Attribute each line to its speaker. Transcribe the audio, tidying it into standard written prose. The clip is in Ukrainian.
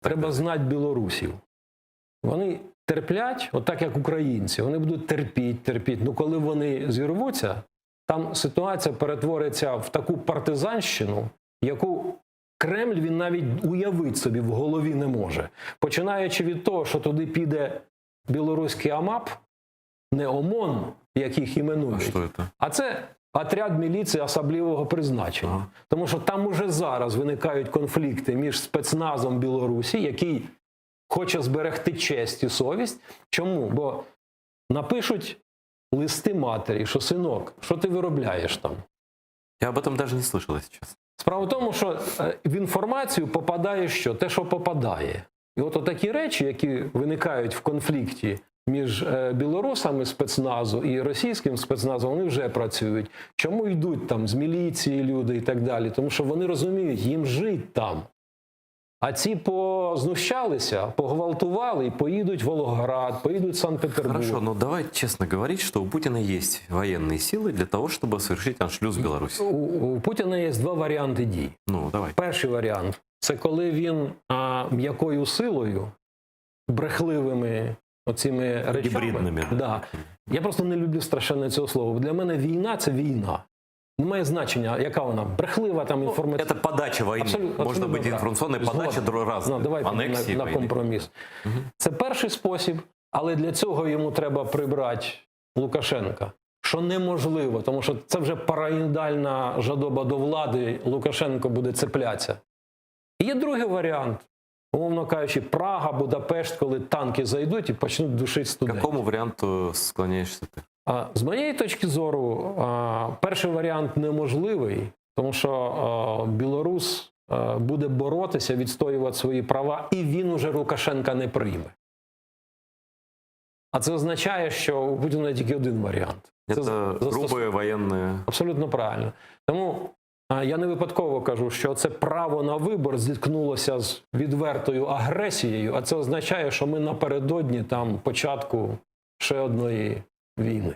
Speaker 1: Треба знати білорусів. Вони терплять, от так як українці, вони будуть терпіти. Ну коли вони зірвуться, там ситуація перетвориться в таку партизанщину, яку Кремль він навіть уявити собі в голові не може. Починаючи від того, що туди піде білоруський АМАП, не ОМОН, як їх іменують, а це отряд міліції особливого призначення. Тому що там уже зараз виникають конфлікти між спецназом Білорусі, який хоче зберегти честь і совість. Чому? Бо напишуть листи матері, що «Синок, що ти виробляєш там?»
Speaker 2: Я об этом даже не слышал, если честно.
Speaker 1: Справа в тому, що в інформацію попадає що? Те, що попадає. І от такі речі, які виникають в конфлікті між білорусами спецназу і російським спецназом, вони вже працюють. Чому йдуть там з міліції люди і так далі? Тому що вони розуміють, їм жить там. А ці познущалися, погвалтували і поїдуть в Волгоград, поїдуть в Санкт-Петербург.
Speaker 2: Хорошо, но давай честно говорить, что у Путина есть военные силы для того, чтобы совершить аншлюз в Беларуси.
Speaker 1: У Путіна є два варіанти дій.
Speaker 2: Ну, давай.
Speaker 1: Перший варіант – це коли він м'якою силою, брехливими оцими речами.
Speaker 2: Гібридними.
Speaker 1: Да. Я просто не люблю страшенно цього слова. Для мене війна – це війна. Немає значення, яка вона брехлива, там інформація.
Speaker 2: Это подача войны. Можно быть информационной подачей разной.
Speaker 1: Давай на компроміс. Це перший спосіб, але для цього йому треба прибрати Лукашенка. Що неможливо, тому що це вже параноїдальна жадоба до влади, Лукашенко буде цеплятися. І є другий варіант, умовно кажучи, Прага, Будапешт, коли танки зайдуть і почнуть душити студентів.
Speaker 2: К какому варіанту склоняєшся ти?
Speaker 1: З моєї точки зору, перший варіант неможливий, тому що білорус буде боротися, відстоювати свої права, і він уже Лукашенка не прийме. А це означає, що у Путіна тільки один варіант.
Speaker 2: Це грубе воєнне.
Speaker 1: Абсолютно правильно. Тому я не випадково кажу, що це право на вибор зіткнулося з відвертою агресією, а це означає, що ми напередодні там початку ще одної війни.